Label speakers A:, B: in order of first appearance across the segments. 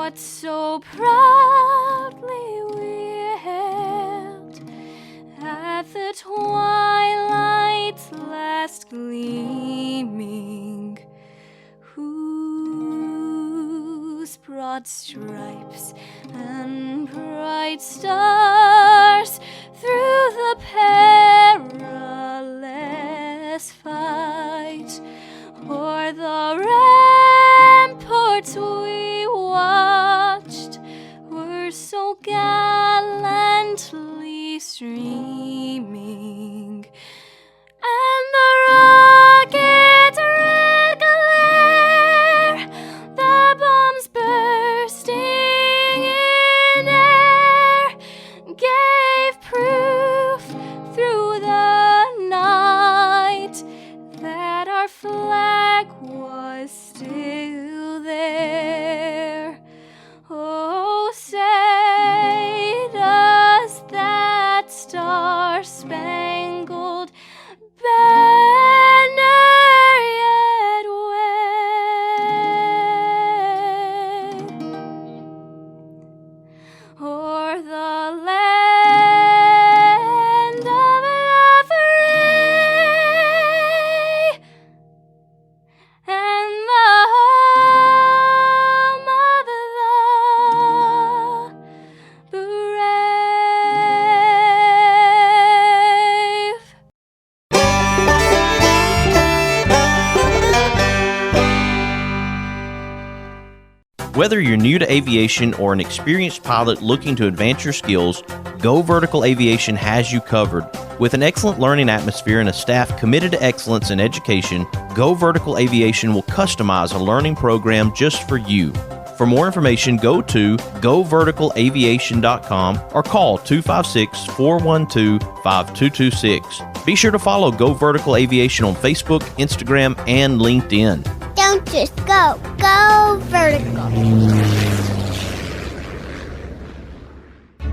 A: what so proudly we hailed at the twilight's last gleaming, whose broad stripes and bright stars through the perilous fight o'er the ramparts we watched were so gallantly streaming, and the rocket red glare, the bombs bursting in air, gave proof through the night that our flag was still there. Oh, say does that star-spangled banner yet wave o'er the land of the free and the home of the brave.
B: Whether you're new to aviation or an experienced pilot looking to advance your skills, Go Vertical Aviation has you covered. With an excellent learning atmosphere and a staff committed to excellence in education, Go Vertical Aviation will customize a learning program just for you. For more information, go to goverticalaviation.com or call 256-412-5226. Be sure to follow Go Vertical Aviation on Facebook, Instagram, and LinkedIn.
C: Don't just go. Go vertical.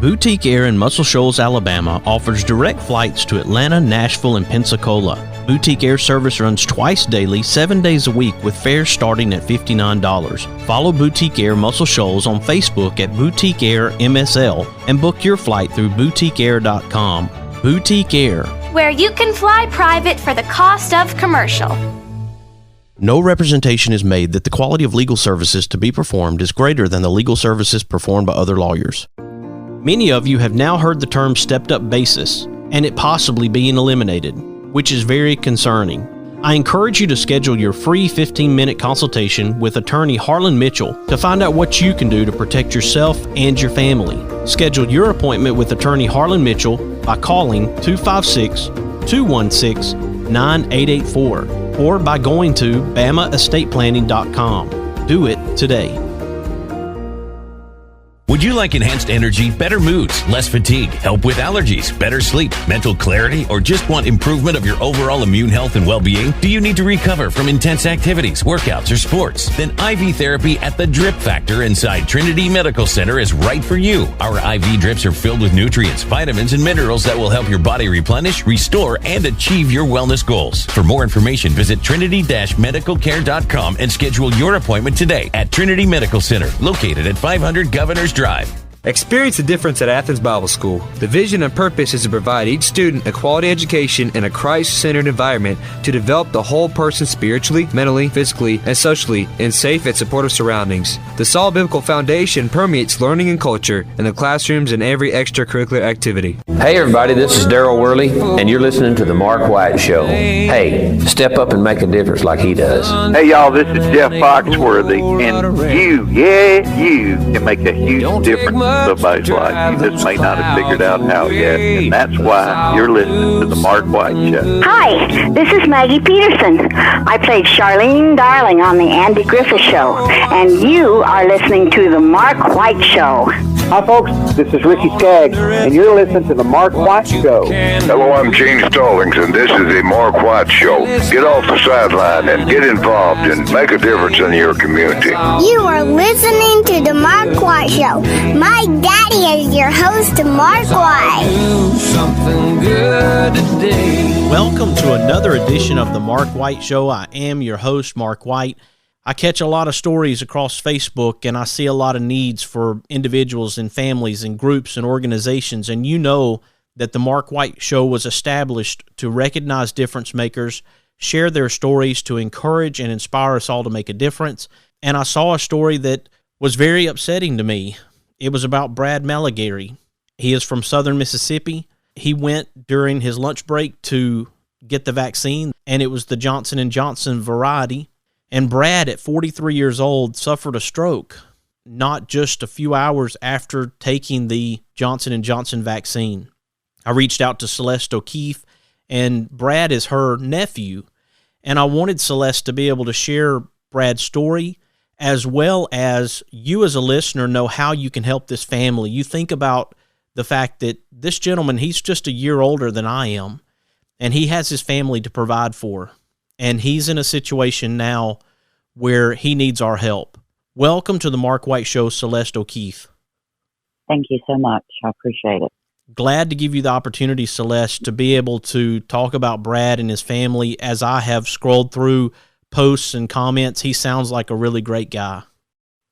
B: Boutique Air in Muscle Shoals, Alabama offers direct flights to Atlanta, Nashville, and Pensacola. Boutique Air service runs twice daily, 7 days a week with fares starting at $59. Follow Boutique Air Muscle Shoals on Facebook at Boutique Air MSL and book your flight through boutiqueair.com. Boutique Air,
D: where you can fly private for the cost of commercial.
B: no representation is made that the quality of legal services to be performed is greater than the legal services performed by other lawyers. Many of you have now heard the term stepped-up basis and it possibly being eliminated, which is very concerning. I encourage you to schedule your free 15-minute consultation with attorney Harlan Mitchell to find out what you can do to protect yourself and your family. Schedule your appointment with attorney Harlan Mitchell by calling 256-216-9884 or by going to bamaestateplanning.com. Do it today.
E: Would you like enhanced energy, better moods, less fatigue, help with allergies, better sleep, mental clarity, or just want improvement of your overall immune health and well-being? Do you need to recover from intense activities, workouts, or sports? Then IV therapy at the Drip Factor inside Trinity Medical Center is right for you. Our IV drips are filled with nutrients, vitamins, and minerals that will help your body replenish, restore, and achieve your wellness goals. For more information, visit trinity-medicalcare.com and schedule your appointment today at Trinity Medical Center, located at 500 Governors Drive.
F: Experience the difference at Athens Bible School. The vision and purpose is to provide each student a quality education in a Christ-centered environment to develop the whole person spiritually, mentally, physically, and socially in safe and supportive surroundings. The solid biblical foundation permeates learning and culture in the classrooms and every extracurricular activity.
G: Hey everybody, this is Daryl Worley, and you're listening to The Mark White Show. Hey, step up and make a difference like he does.
H: Hey y'all, this is Jeff Foxworthy, and you can make a huge difference in somebody's life. You just may not have figured out how yet, and that's why you're listening to The Mark White Show.
I: Hi, this is Maggie Peterson. I played Charlene Darling on The Andy Griffith Show, and you are listening to The Mark White Show.
J: Hi folks, this is Ricky Skaggs, and you're listening to The Mark White Show.
K: Hello, I'm Gene Stallings, and this is The Mark White Show. Get off the sideline and get involved and make a difference in your community.
C: You are listening to The Mark White Show. My daddy is your host, Mark White.
B: Welcome to another edition of The Mark White Show. I am your host, Mark White. I catch a lot of stories across Facebook, and I see a lot of needs for individuals and families and groups and organizations. And you know that the Mark White Show was established to recognize difference makers, share their stories, to encourage and inspire us all to make a difference. And I saw a story that was very upsetting to me. It was about Brad Malagarie. He is from southern Mississippi. He went during his lunch break to get the vaccine, and it was the Johnson & Johnson variety. And Brad, at 43 years old, suffered a stroke not just a few hours after taking the Johnson & Johnson vaccine. I reached out to Celeste O'Keefe, and Brad is her nephew, and I wanted Celeste to be able to share Brad's story, as well as you as a listener know how you can help this family. You think about the fact that this gentleman, he's just a year older than I am, and he has his family to provide for. And he's in a situation now where he needs our help. Welcome to the Mark White Show, Celeste O'Keefe.
L: Thank you so much. I appreciate it.
B: Glad to give you the opportunity, Celeste, to be able to talk about Brad and his family. As I have scrolled through posts and comments, he sounds like a really great guy.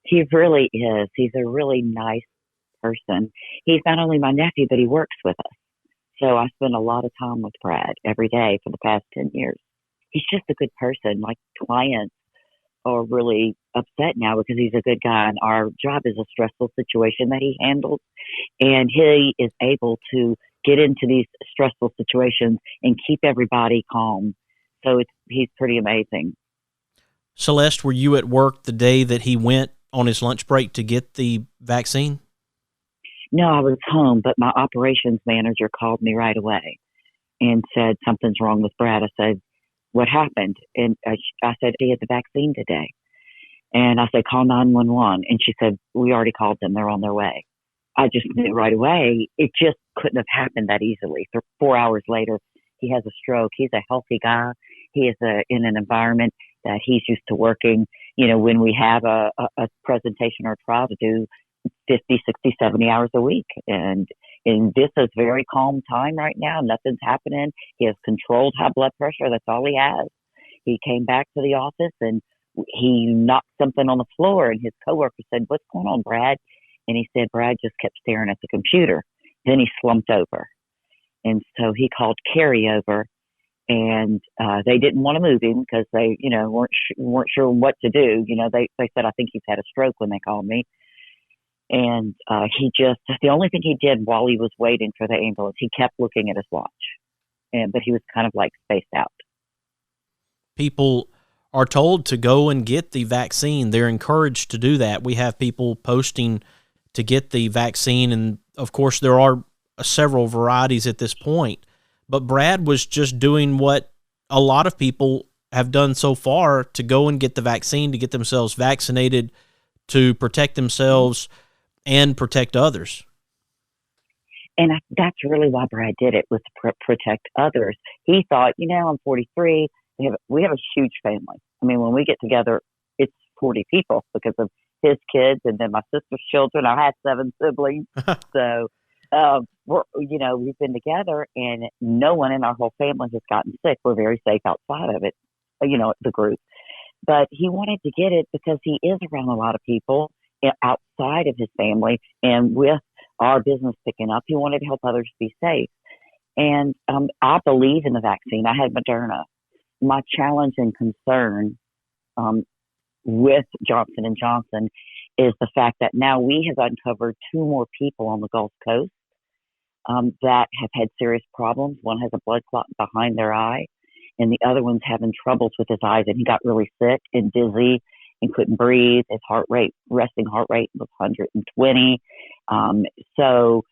L: He really is. He's a really nice person. He's not only my nephew, but he works with us. So I spend a lot of time with Brad every day for the past 10 years. He's just a good person. My clients are really upset now because he's a good guy, and our job is a stressful situation that he handles, and he is able to get into these stressful situations and keep everybody calm. So he's pretty amazing.
B: Celeste, were you at work the day that he went on his lunch break to get the vaccine?
L: No, I was home, but my operations manager called me right away and said, something's wrong with Brad. I said, what happened? And I said, he had the vaccine today. And I said, call 911. And she said, we already called them. They're on their way. I just knew right away. It just couldn't have happened that easily. 4 hours later, he has a stroke. He's a healthy guy. He is in an environment that he's used to working. You know, when we have a presentation or a trial to do 50, 60, 70 hours a week. And this is very calm time right now. Nothing's happening. He has controlled high blood pressure. That's all he has. He came back to the office and he knocked something on the floor, and his coworker said, what's going on, Brad? And he said, Brad just kept staring at the computer. Then he slumped over. And so he called carryover, and they didn't want to move him because they, weren't sure what to do. They said, I think he's had a stroke when they called me. And the only thing he did while he was waiting for the ambulance, he kept looking at his watch. But he was kind of like spaced out.
B: People are told to go and get the vaccine. They're encouraged to do that. We have people posting to get the vaccine, and of course there are several varieties at this point. But Brad was just doing what a lot of people have done so far, to go and get the vaccine, to get themselves vaccinated, to protect themselves and protect others.
L: And that's really why Brad did it, was to protect others. He thought, I'm 43. We have a huge family. I mean, when we get together, it's 40 people because of his kids and then my sister's children. I had 7 siblings. So, we've been together, and no one in our whole family has gotten sick. We're very safe outside of it, the group. But he wanted to get it because he is around a lot of people outside of his family, and with our business picking up, he wanted to help others be safe. And I believe in the vaccine. I had Moderna. My challenge and concern with Johnson & Johnson is the fact that now we have uncovered 2 more people on the Gulf Coast that have had serious problems. One has a blood clot behind their eye, and the other one's having troubles with his eyes, and he got really sick and dizzy and couldn't breathe. His resting heart rate was 120. So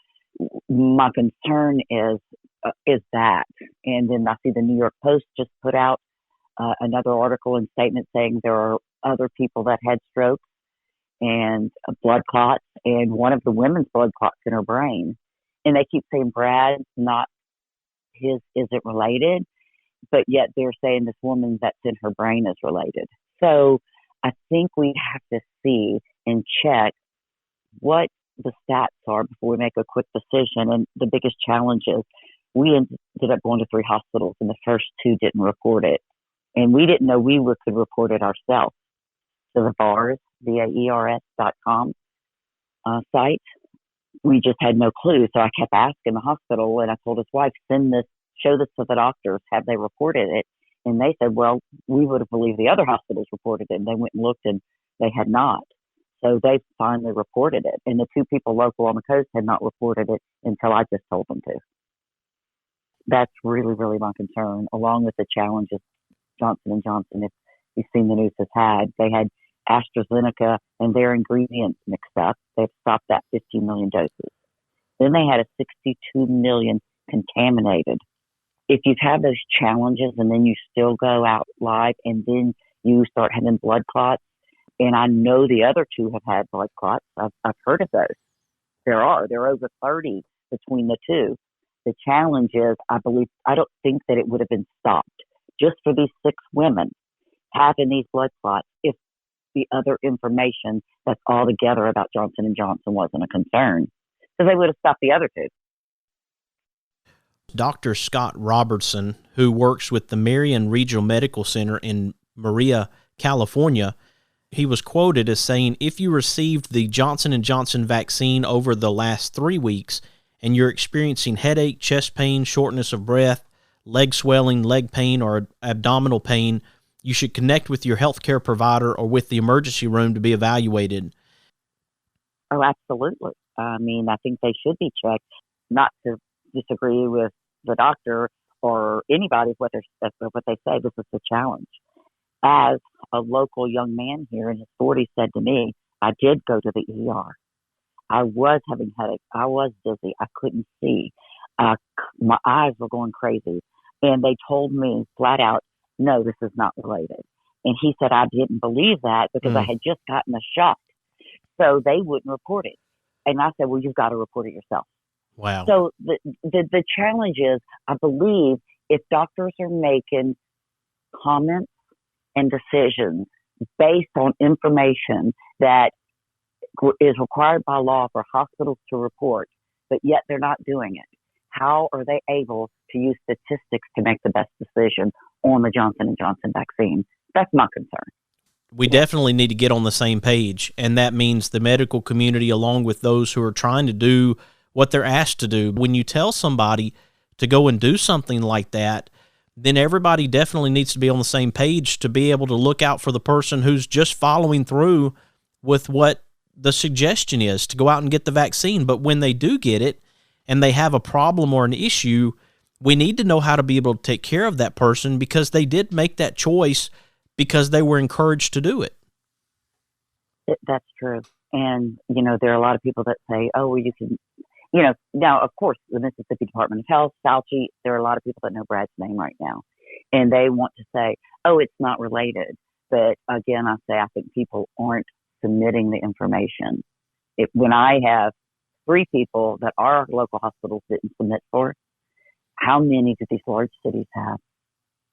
L: my concern is that. And then I see the New York Post just put out another article and statement saying there are other people that had strokes and blood clots, and one of the women's blood clots in her brain. And they keep saying Brad's not his isn't related, but yet they're saying this woman that's in her brain is related. So I think we have to see and check what the stats are before we make a quick decision. And the biggest challenge is we ended up going to 3 hospitals, and the first 2 didn't report it. And we didn't know we could report it ourselves. to the VAERS, VAERS.com site. We just had no clue. So I kept asking the hospital, and I told his wife, show this to the doctors. Have they reported it? And they said, well, we would have believed the other hospitals reported it. And they went and looked, and they had not. So they finally reported it. And the two people local on the coast had not reported it until I just told them to. That's really, really my concern, along with the challenges Johnson & Johnson, if you've seen the news, has had. They had AstraZeneca and their ingredients mixed up. They've stopped that 15 million doses. Then they had a 62 million contaminated. If you've had those challenges and then you still go out live and then you start having blood clots, and I know the other two have had blood clots. I've heard of those. There are over 30 between the two. The challenge is, I don't think that it would have been stopped just for these 6 women having these blood clots if the other information that's all together about Johnson & Johnson wasn't a concern. So they would have stopped the other two.
B: Dr. Scott Robertson, who works with the Marion Regional Medical Center in Maria, California, he was quoted as saying, if you received the Johnson & Johnson vaccine over the last 3 weeks and you're experiencing headache, chest pain, shortness of breath, leg swelling, leg pain, or abdominal pain, you should connect with your healthcare provider or with the emergency room to be evaluated.
L: Oh, absolutely. I mean, I think they should be checked. Not to disagree with the doctor or anybody what they say. This is the challenge. As a local young man here in his 40s said to me, I did go to the ER. I was having headaches. I was dizzy. I couldn't see. My eyes were going crazy. And they told me flat out, no, this is not related. And he said, I didn't believe that because I had just gotten a shot. So they wouldn't report it. And I said, well, you've got to report it yourself.
B: Wow.
L: So the challenge is, I believe if doctors are making comments and decisions based on information that is required by law for hospitals to report, but yet they're not doing it, how are they able to use statistics to make the best decision on the Johnson & Johnson vaccine? That's my concern.
B: We definitely need to get on the same page, and that means the medical community along with those who are trying to do what they're asked to do. When you tell somebody to go and do something like that, then everybody definitely needs to be on the same page to be able to look out for the person who's just following through with what the suggestion is to go out and get the vaccine. But when they do get it and they have a problem or an issue, we need to know how to be able to take care of that person because they did make that choice because they were encouraged to do it.
L: That's true. And, there are a lot of people that say, oh, well, you can, now, of course, the Mississippi Department of Health, Fauci, there are a lot of people that know Brad's name right now. And they want to say, oh, it's not related. But again, I think people aren't submitting the information. When I have 3 people that our local hospitals didn't submit for, how many do these large cities have?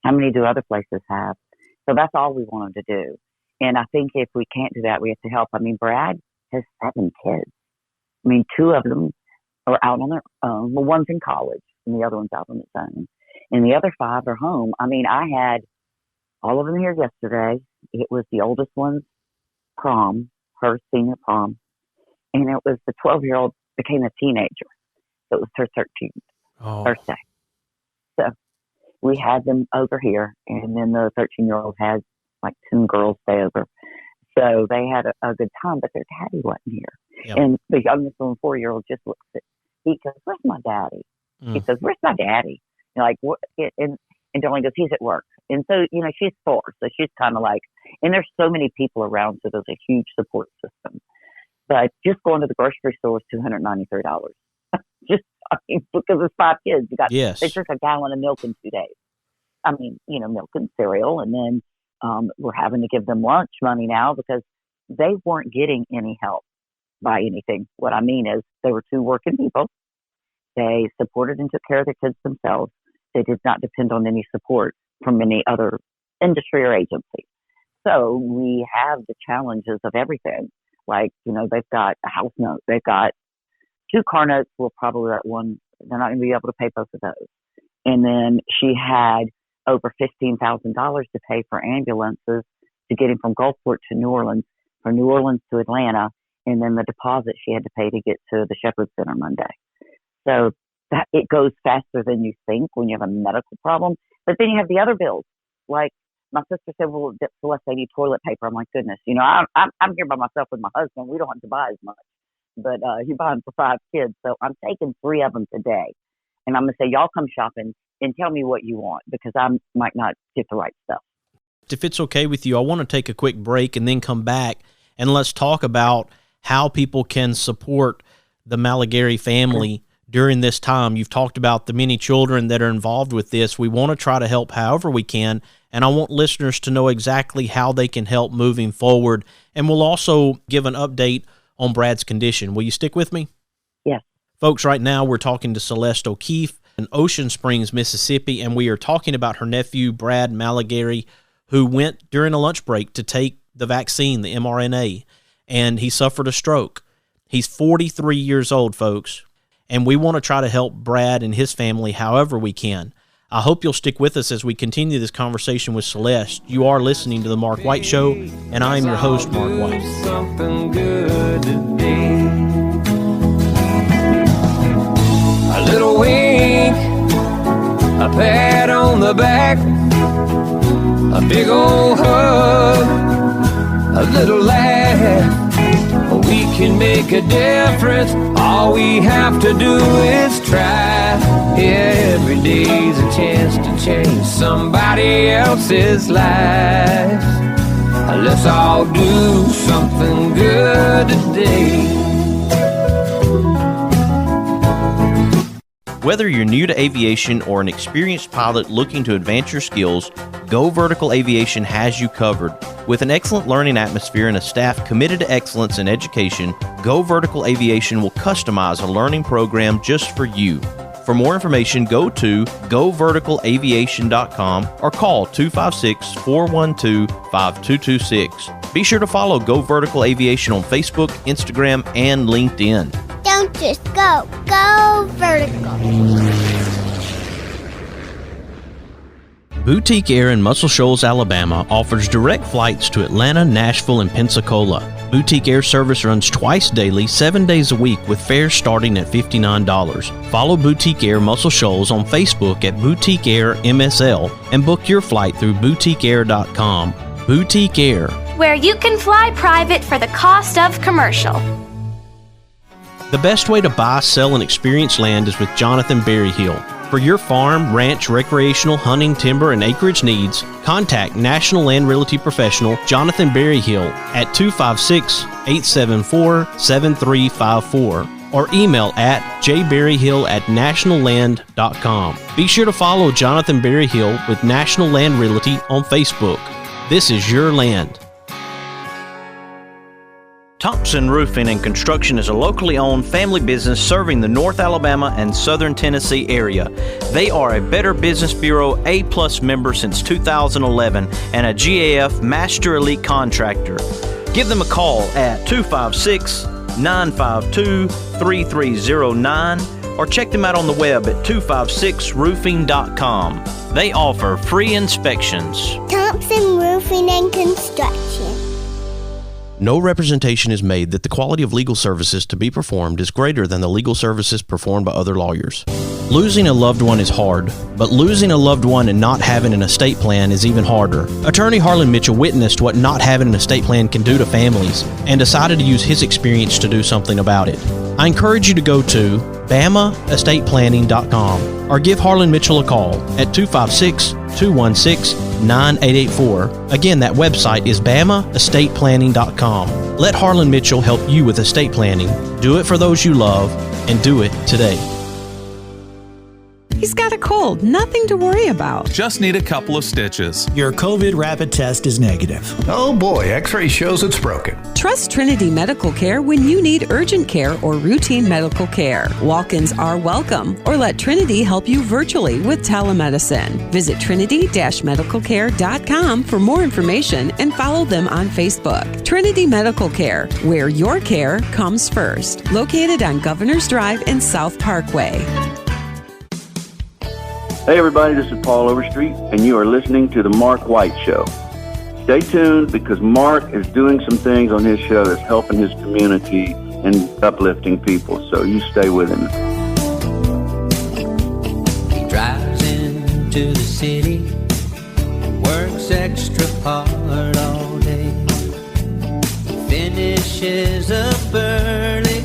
L: How many do other places have? So that's all we want them to do. And I think if we can't do that, we have to help. I mean, Brad has 7 kids. I mean, 2 of them are out on their own. Well, one's in college and the other one's out on its own. And the other 5 are home. I mean, I had all of them here yesterday. It was the oldest one's prom, her senior prom. And it was the 12-year-old became a teenager. So it was her 13th birthday. So we had them over here. And then the 13-year-old had like 10 girls stay over. So they had a good time, but their daddy wasn't here. Yep. And the youngest one, 4-year-old, just looks at, he goes, where's my daddy? He says, where's my daddy? And like, what? And Darlene goes, he's at work. And so, she's 4. So she's kind of like, and there's so many people around. So there's a huge support system. But just going to the grocery store is $293. Because there's 5 kids. They drink a gallon of milk in 2 days. I mean, milk and cereal. And then we're having to give them lunch money now because they weren't getting any help by anything. What I mean is they were 2 working people. They supported and took care of their kids themselves. They did not depend on any support from any other industry or agency. So we have the challenges of everything. Like, they've got a house note. They've got 2 car notes. We'll probably write one. They're not going to be able to pay both of those. And then she had over $15,000 to pay for ambulances to get him from Gulfport to New Orleans, from New Orleans to Atlanta, and then the deposit she had to pay to get to the Shepherd Center Monday. So that it goes faster than you think when you have a medical problem. But then you have the other bills. Like my sister said, well, Celeste, I need toilet paper. I'm like, goodness, I'm here by myself with my husband. We don't have to buy as much. But you're buying for 5 kids. So I'm taking 3 of them today. And I'm going to say, y'all come shopping and tell me what you want, because I might not get the right stuff.
B: If it's okay with you, I want to take a quick break and then come back and let's talk about how people can support the Malagarie family during this time. You've talked about the many children that are involved with this. We want to try to help however we can, and I want listeners to know exactly how they can help moving forward. And we'll also give an update on Brad's condition. Will you stick with me?
L: Yes.
B: Folks, right now we're talking to Celeste O'Keefe in Ocean Springs, Mississippi, and we are talking about her nephew, Brad Malagarie, who went during a lunch break to take the vaccine, the mRNA, and he suffered a stroke. He's 43 years old, folks, and we want to try to help Brad and his family however we can. I hope you'll stick with us as we continue this conversation with Celeste. You are listening to The Mark White Show, and I am your host, Mark White.
M: Something good today. A little wink, a pat on the back, a big old hug, a little laugh. We can make a difference. All we have to do is try. Yeah, every day's a chance to change somebody else's life. Let's all do something good today.
B: Whether you're new to aviation or an experienced pilot looking to advance your skills, Go Vertical Aviation has you covered. With an excellent learning atmosphere and a staff committed to excellence in education, Go Vertical Aviation will customize a learning program just for you. For more information, go to goverticalaviation.com or call 256-412-5226. Be sure to follow Go Vertical Aviation on Facebook, Instagram, and LinkedIn.
C: Don't just go. Go vertical.
B: Boutique Air in Muscle Shoals, Alabama offers direct flights to Atlanta, Nashville, and Pensacola. Boutique Air service runs twice daily, 7 days a week, with fares starting at $59. Follow Boutique Air Muscle Shoals on Facebook at Boutique Air MSL and book your flight through boutiqueair.com. Boutique Air,
D: where you can fly private for the cost of commercial.
B: The best way to buy, sell, and experience land is with Jonathan Berryhill. For your farm, ranch, recreational, hunting, timber, and acreage needs, contact National Land Realty Professional Jonathan Berryhill at 256-874-7354 or email at jberryhill@nationalland.com. Be sure to follow Jonathan Berryhill with National Land Realty on Facebook. This is your land. Thompson Roofing and Construction is a locally owned family business serving the North Alabama and Southern Tennessee area. They are a Better Business Bureau A+ member since 2011 and a GAF Master Elite Contractor. Give them a call at 256-952-3309 or check them out on the web at 256roofing.com. They offer free inspections.
C: Thompson Roofing and Construction.
B: No representation is made that the quality of legal services to be performed is greater than the legal services performed by other lawyers. Losing a loved one is hard, but losing a loved one and not having an estate plan is even harder. Attorney Harlan Mitchell witnessed what not having an estate plan can do to families and decided to use his experience to do something about it. I encourage you to go to bamaestateplanning.com or give Harlan Mitchell a call at 256-216-9884. Again, that website is bamaestateplanning.com. Let Harlan Mitchell help you with estate planning. Do it for those you love, and do it today.
N: He's got a cold, nothing to worry about.
O: Just need a couple of stitches.
P: Your COVID rapid test is negative.
Q: Oh boy, X-ray shows it's broken.
N: Trust Trinity Medical Care when you need urgent care or routine medical care. Walk-ins are welcome, or let Trinity help you virtually with telemedicine. Visit trinity-medicalcare.com for more information and follow them on Facebook. Trinity Medical Care, where your care comes first. Located on Governor's Drive and South Parkway.
H: Hey everybody, this is Paul Overstreet, and you are listening to The Mark White Show.
R: Stay tuned because Mark is doing some things on his show that's helping his community and uplifting people. So you stay with him.
M: He drives into the city, works extra hard all day, finishes up early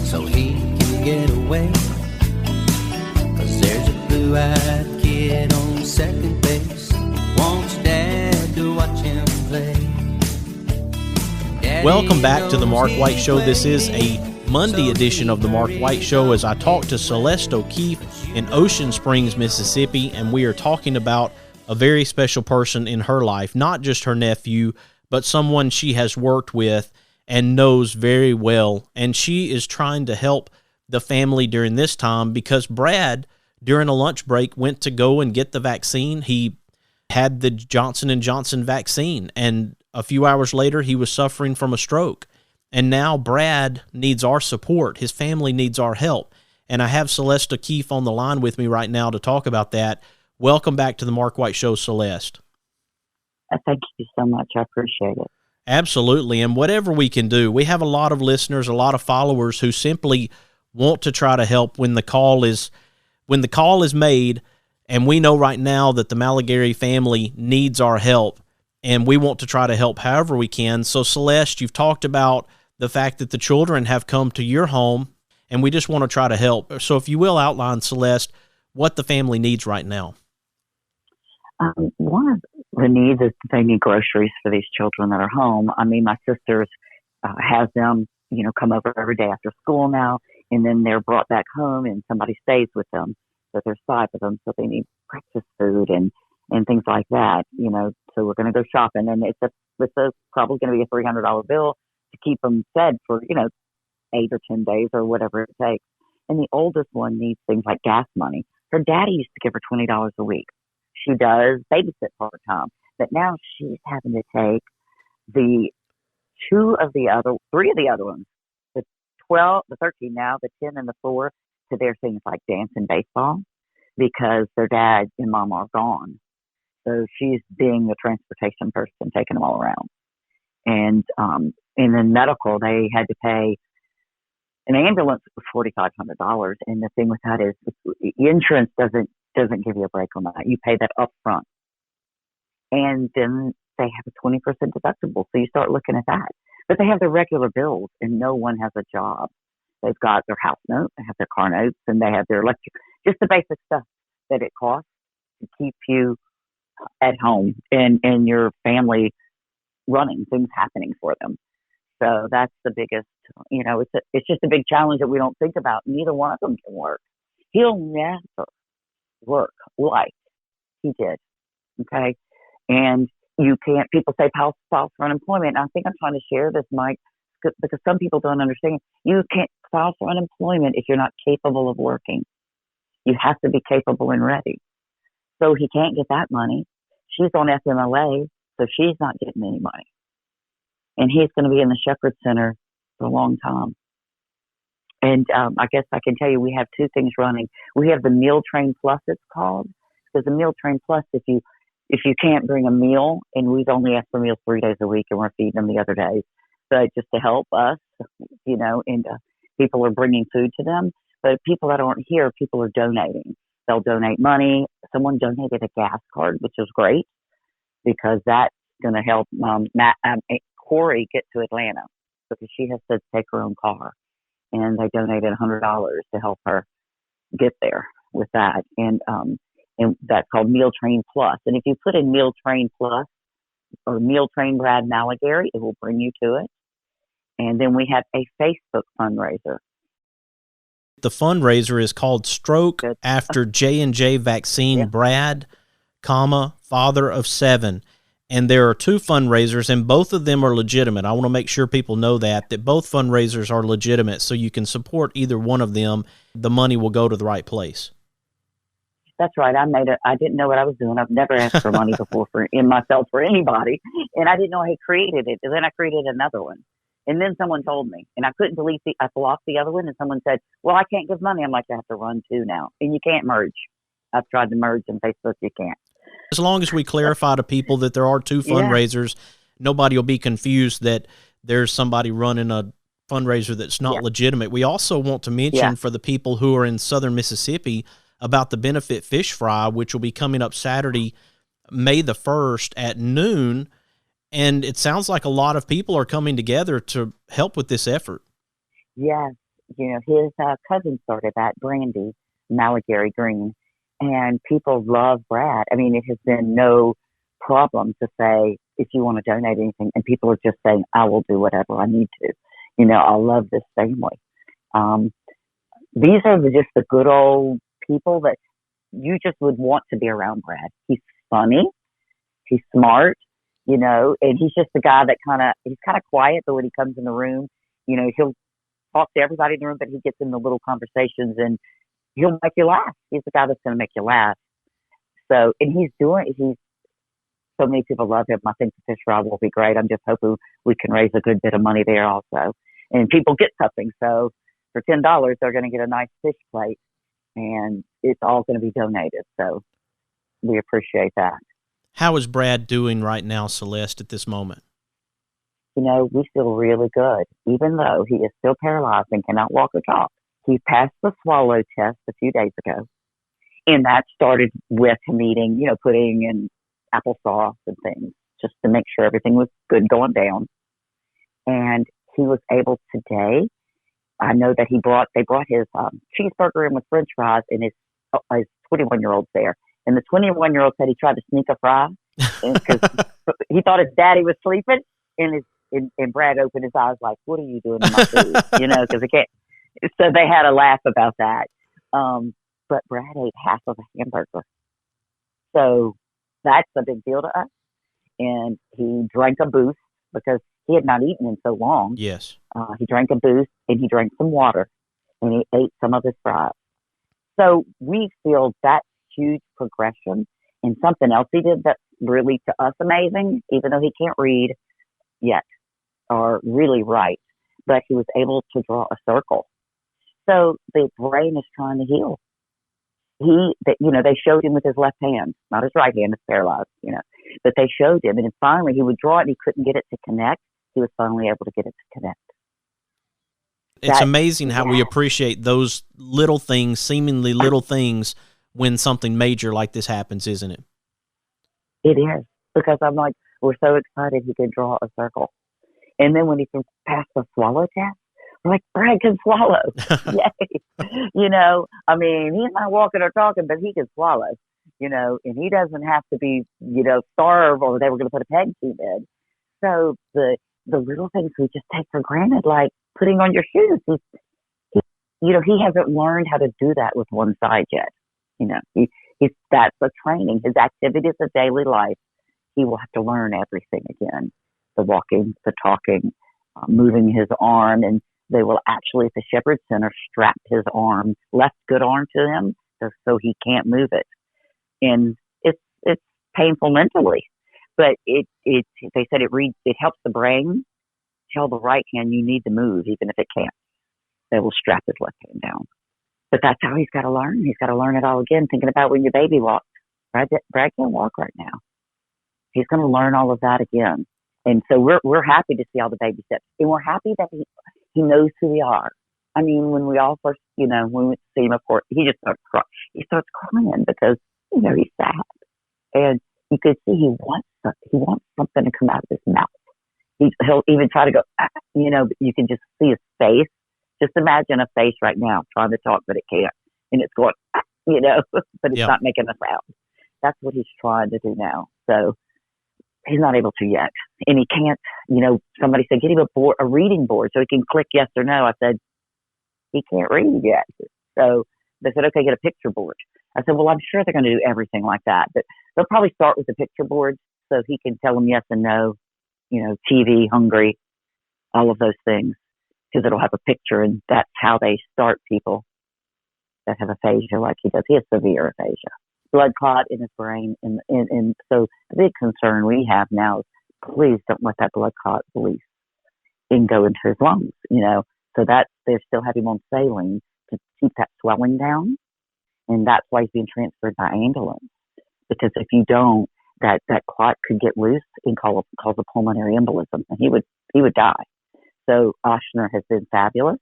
M: so he can get away. 'Cause there's a blue-eyed kid on second base, wants dad to watch him play. Daddy
B: Welcome back to the Mark White Show. This is a Monday edition of the Mark White Show as I talk to Celeste O'Keefe in Ocean Springs, Mississippi, and we are talking about a very special person in her life, not just her nephew, but someone she has worked with and knows very well. And she is trying to help the family during this time because Brad, during a lunch break, went to go and get the vaccine. He had the Johnson & Johnson vaccine, and a few hours later, he was suffering from a stroke. And now Brad needs our support. His family needs our help. And I have Celeste O'Keefe on the line with me right now to talk about that. Welcome back to the Mark White Show, Celeste.
L: Thank you so much. I appreciate it.
B: Absolutely. And whatever we can do, we have a lot of listeners, a lot of followers who simply want to try to help when the call is made. And we know right now that the Malagarie family needs our help, and we want to try to help however we can. So, Celeste, you've talked about the fact that the children have come to your home, and we just want to try to help. So if you will outline, Celeste, what the family needs right now.
L: One of the needs is they need groceries for these children that are home. I mean, my sister's has them, come over every day after school now, and then they're brought back home and somebody stays with them. So there's 5 of them, so they need breakfast food and things like that, so we're going to go shopping, and it's probably going to be a $300 bill to keep them fed for, 8 or 10 days or whatever it takes. And the oldest one needs things like gas money. Her daddy used to give her $20 a week. She does babysit part-time, but now she's having to take the 3 of the other ones, the 12, the 13 now, the 10 and the 4, to their things like dance and baseball because their dad and mom are gone. So she's being the transportation person, taking them all around. And then medical, they had to pay an ambulance was $4,500. And the thing with that is insurance doesn't give you a break on that. You pay that up front. And then they have a 20% deductible. So you start looking at that. But they have their regular bills and no one has a job. They've got their house note, they have their car notes, and they have their electric, just the basic stuff that it costs to keep you at home and your family running, things happening for them. So that's the biggest, it's just a big challenge that we don't think about. Neither one of them can work. He'll never work like he did. Okay. And you can't, people say file for unemployment. And I think I'm trying to share this, Mike, because some people don't understand. You can't file for unemployment if you're not capable of working. You have to be capable and ready. So he can't get that money. She's on FMLA, so she's not getting any money. And he's going to be in the Shepherd Center for a long time. And I guess I can tell you we have 2 things running. We have the Meal Train Plus, it's called. Because the Meal Train Plus, if you can't bring a meal, and we've only asked for meals 3 days a week, and we're feeding them the other days. But just to help us, and people are bringing food to them. But people that aren't here, people are donating. They'll donate money. Someone donated a gas card, which is great because that's going to help Corey get to Atlanta because she has to take her own car. And they donated $100 to help her get there with that. And that's called Meal Train Plus. And if you put in Meal Train Plus or Meal Train Brad Malagarie, it will bring you to it. And then we have a Facebook fundraiser.
B: The fundraiser is called Stroke After J&J Vaccine Brad, father of 7. And there are 2 fundraisers, and both of them are legitimate. I want to make sure people know that both fundraisers are legitimate, so you can support either one of them. The money will go to the right place.
L: That's right. I didn't know what I was doing. I've never asked for money before in myself for anybody, and I didn't know I had created it. And then I created another one. And then someone told me, and I couldn't I blocked the other one, and someone said, well, I can't give money. I'm like, I have to run 2 now. And you can't merge. I've tried to merge on Facebook. You can't.
B: As long as we clarify to people that there are two fundraisers, nobody will be confused that there's somebody running a fundraiser that's not legitimate. We also want to mention for the people who are in southern Mississippi about the Benefit Fish Fry, which will be coming up Saturday, May the 1st at noon. And it sounds like a lot of people are coming together to help with this effort.
L: Yes. You know, his cousin started that, Brad Malagarie Green, and people love Brad. I mean, it has been no problem to say, if you want to donate anything, and people are just saying, I will do whatever I need to. You know, I love this family. These are just the good old people that you just would want to be around Brad. He's funny. He's smart, you know, and he's just the guy that he's kind of quiet, but when he comes in the room, you know, he'll talk to everybody in the room, but he gets in the little conversations and he'll make you laugh. He's the guy that's going to make you laugh. So, and so many people love him. I think the fish fry will be great. I'm just hoping we can raise a good bit of money there also. And people get something. So for $10, they're going to get a nice fish plate and it's all going to be donated. So we appreciate that.
B: How is Brad doing right now, Celeste, at this moment?
L: You know, we feel really good, even though he is still paralyzed and cannot walk or talk. He passed the swallow test a few days ago. And that started with him eating, you know, pudding and applesauce and things, just to make sure everything was good going down. And he was able today. I know that they brought his cheeseburger in with French fries, and his 21-year-old's there. And the 21-year-old said he tried to sneak a fry because he thought his daddy was sleeping. And Brad opened his eyes like, "What are you doing to my food?" You know, because he can't. So they had a laugh about that. But Brad ate half of a hamburger, so that's a big deal to us. And he drank a Boost because he had not eaten in so long.
B: Yes.
L: He drank a Boost and he drank some water and he ate some of his fries. So we feel that's huge progression. And something else he did that's really to us amazing, even though he can't read yet or really write, but he was able to draw a circle. So the brain is trying to heal. They showed him with his left hand, not his right hand, it's paralyzed, you know, but they showed him, and then finally he would draw it and he couldn't get it to connect. He was finally able to get it to connect.
B: It's amazing how we appreciate those little things, seemingly little things, when something major like this happens, isn't it?
L: It is, because I'm like, we're so excited he could draw a circle. And then when he passed the swallow test, we're like, Brad can swallow. Yay. You know, I mean, he's not walking or talking, but he can swallow, you know, and he doesn't have to be, you know, starved or they were going to put a peg to bed. So the little things we just take for granted, like putting on your shoes, he hasn't learned how to do that with one side yet. You know, that's a training. His activities of daily life, he will have to learn everything again. The walking, the talking, moving his arm, and they will actually, at the Shepherd Center, strap his left good arm to him so he can't move it. And it's painful mentally, but they said it helps the brain tell the right hand you need to move, even if it can't. They will strap his left hand down. But that's how he's got to learn. He's got to learn it all again, thinking about when your baby walks. Brad can't walk right now. He's going to learn all of that again. And so we're happy to see all the baby steps. And we're happy that he knows who we are. I mean, when we all first, you know, when we see him, of course, he just starts crying. He starts crying because, you know, he's sad. And you could see he wants something to come out of his mouth. He'll even try to go, you know, but you can just see his face. Just imagine a face right now trying to talk, but it can't. And it's going, you know, but it's not making a sound. That's what he's trying to do now. So he's not able to yet. And he can't, you know, somebody said, get him a reading board so he can click yes or no. I said, he can't read yet. So they said, okay, get a picture board. I said, well, I'm sure they're going to do everything like that, but they'll probably start with the picture board so he can tell them yes and no, you know, TV, hungry, all of those things, because it'll have a picture, and that's how they start people that have aphasia like he does. He has severe aphasia. Blood clot in his brain, and so the big concern we have now is please don't let that blood clot release and go into his lungs, you know. So that they still have him on saline to keep that swelling down, and that's why he's being transferred by ambulance. because if you don't, that clot could get loose and cause a pulmonary embolism, and he would die. So Oshner has been fabulous,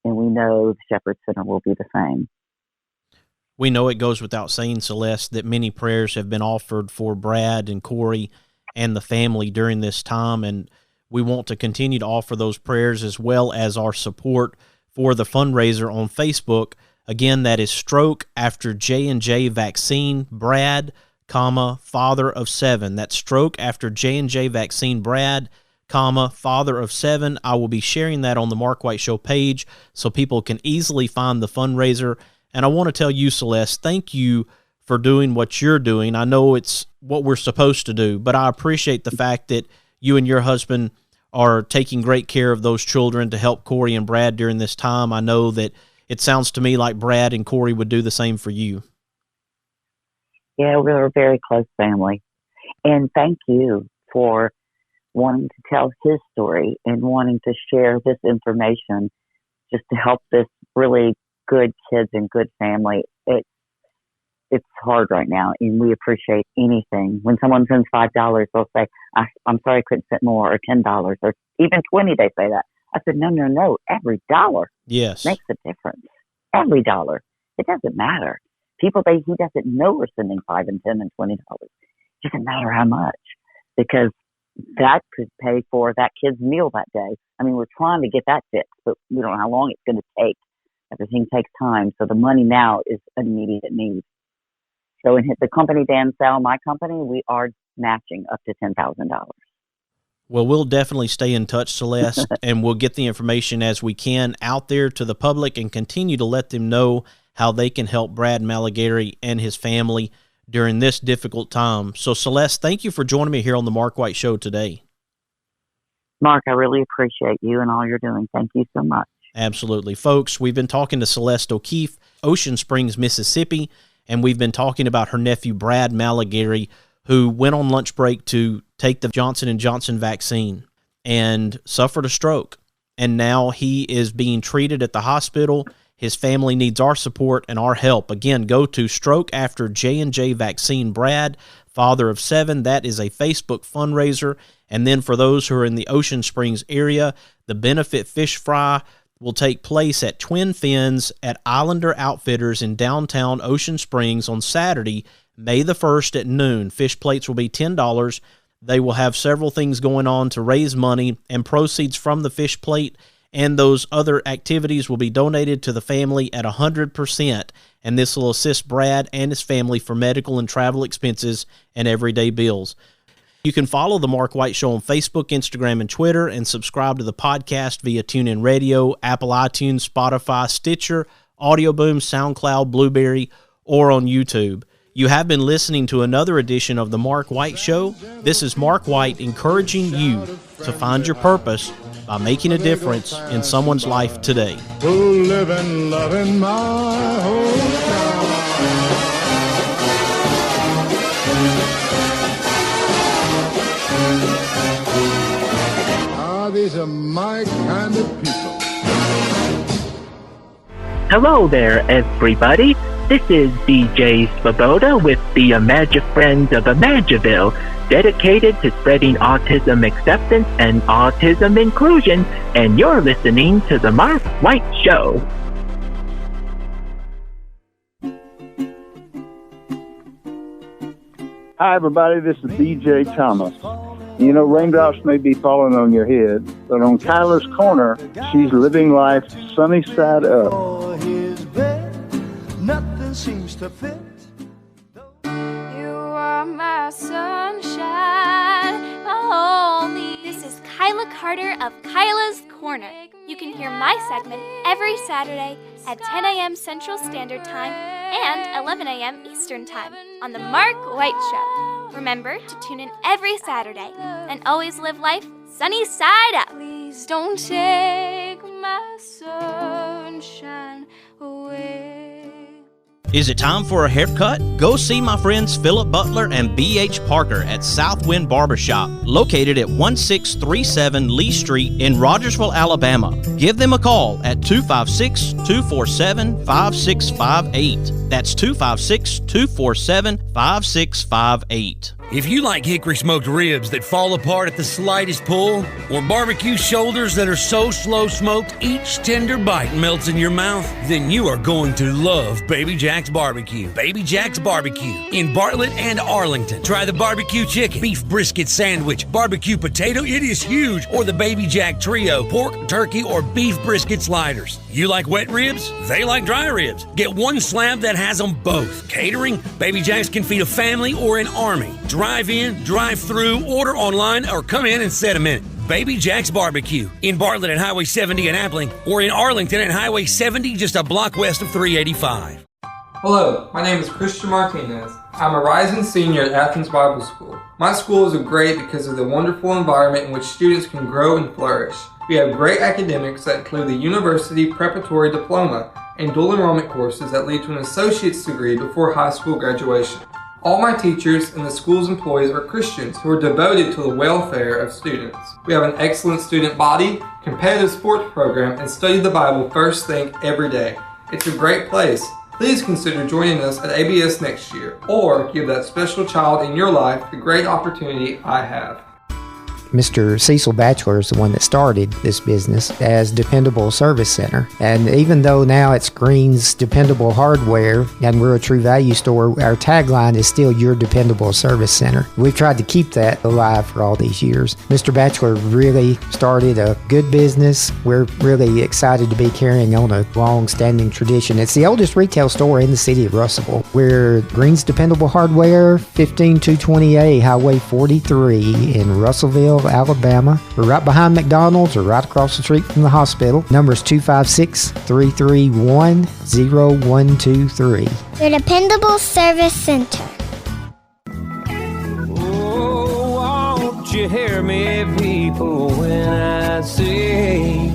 L: and we know the Shepherd Center will be the same.
B: We know it goes without saying, Celeste, that many prayers have been offered for Brad and Corey and the family during this time, and we want to continue to offer those prayers as well as our support for the fundraiser on Facebook. Again, that is Stroke After J&J Vaccine Brad, father of 7. That's Stroke After J&J Vaccine Brad, father of 7. I will be sharing that on the Mark White Show page so people can easily find the fundraiser. And I want to tell you, Celeste, thank you for doing what you're doing. I know it's what we're supposed to do, but I appreciate the fact that you and your husband are taking great care of those children to help Corey and Brad during this time. I know that it sounds to me like Brad and Corey would do the same for you.
L: Yeah, we're a very close family. And thank you for wanting to tell his story and wanting to share this information just to help this really good kids and good family. It's hard right now, and we appreciate anything. When someone sends $5, they'll say, I'm sorry I couldn't send more, or $10, or even $20, they say that. I said, no, every dollar makes a difference. Every dollar. It doesn't matter. People, he doesn't know we're sending $5 and $10 and $20. It doesn't matter how much, because that could pay for that kid's meal that day. I mean, we're trying to get that fixed, but we don't know how long it's going to take. Everything takes time. So the money now is an immediate need. So in the company Dan Sal, my company, we are matching up to $10,000.
B: Well, we'll definitely stay in touch, Celeste, and we'll get the information as we can out there to the public and continue to let them know how they can help Brad Malagarie and his family during this difficult time. So, Celeste, thank you for joining me here on the Mark White Show today.
L: Mark, I really appreciate you and all you're doing. Thank you so much.
B: Absolutely. Folks, we've been talking to Celeste O'Keefe, Ocean Springs, Mississippi, and we've been talking about her nephew, Brad Malagarie, who went on lunch break to take the Johnson & Johnson vaccine and suffered a stroke. And now he is being treated at the hospital. His family needs our support and our help. Again, go to Stroke After J&J Vaccine Brad, father of 7. That is a Facebook fundraiser. And then for those who are in the Ocean Springs area, the benefit fish fry will take place at Twin Fins at Islander Outfitters in downtown Ocean Springs on Saturday, May the 1st at noon. Fish plates will be $10. They will have several things going on to raise money, and proceeds from the fish plate and those other activities will be donated to the family at 100%, and this will assist Brad and his family for medical and travel expenses and everyday bills. You can follow The Mark White Show on Facebook, Instagram, and Twitter, and subscribe to the podcast via TuneIn Radio, Apple iTunes, Spotify, Stitcher, Audio Boom, SoundCloud, Blueberry, or on YouTube. You have been listening to another edition of The Mark White Show. This is Mark White encouraging you to find your purpose by making a difference in someone's life today.
S: Who live and love in my hometown. These are my kind of people.
T: Hello there, everybody. This is DJ Svoboda with the Imagine Friends of Imagiville, dedicated to spreading autism acceptance and autism inclusion, and you're listening to The Mark White Show.
R: Hi, everybody. This is DJ Thomas. You know, raindrops may be falling on your head, but on Kyla's Corner, she's living life sunny side up.
A: Nothing seems to fit. You are my sunshine, my only.
D: This is Kyla Carter of Kyla's Corner. You can hear my segment every Saturday at 10 a.m. Central Standard Time and 11 a.m. Eastern Time on The Mark White Show. Remember to tune in every Saturday and always live life sunny side up.
A: Please don't take my sunshine away.
B: Is it time for a haircut? Go see my friends Philip Butler and B.H. Parker at Southwind Barbershop, located at 1637 Lee Street in Rogersville, Alabama. Give them a call at 256-247-5658. That's 256-247-5658.
U: If you like hickory smoked ribs that fall apart at the slightest pull, or barbecue shoulders that are so slow smoked each tender bite melts in your mouth, then you are going to love Baby Jack's Barbecue. Baby Jack's Barbecue in Bartlett and Arlington. Try the barbecue chicken, beef brisket sandwich, barbecue potato, it is huge, or the Baby Jack Trio, pork, turkey, or beef brisket sliders. You like wet ribs? They like dry ribs. Get one slab that has them both. Catering? Baby Jack's can feed a family or an army. Drive in, drive through, order online, or come in and set a minute. Baby Jack's Barbecue in Bartlett at Highway 70 in Appling, or in Arlington at Highway 70 just a block west of 385.
V: Hello, my name is Christian Martinez. I'm a rising senior at Athens Bible School. My school is great because of the wonderful environment in which students can grow and flourish. We have great academics that include the University Preparatory Diploma and dual enrollment courses that lead to an associate's degree before high school graduation. All my teachers and the school's employees are Christians who are devoted to the welfare of students. We have an excellent student body, competitive sports program, and study the Bible first thing every day. It's a great place. Please consider joining us at ABS next year, or give that special child in your life the great opportunity I have.
W: Mr. Cecil Batchelor is the one that started this business as Dependable Service Center. And even though now it's Green's Dependable Hardware and we're a True Value store, our tagline is still Your Dependable Service Center. We've tried to keep that alive for all these years. Mr. Batchelor really started a good business. We're really excited to be carrying on a long-standing tradition. It's the oldest retail store in the city of Russellville. We're Green's Dependable Hardware, 15220A Highway 43 in Russellville, Alabama. We're right behind McDonald's or right across the street from the hospital. Number is 256-331-0123.
C: Your Dependable Service Center.
M: Oh, won't you hear me, people, when I say,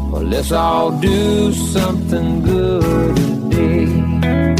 M: well, let's all do something good today.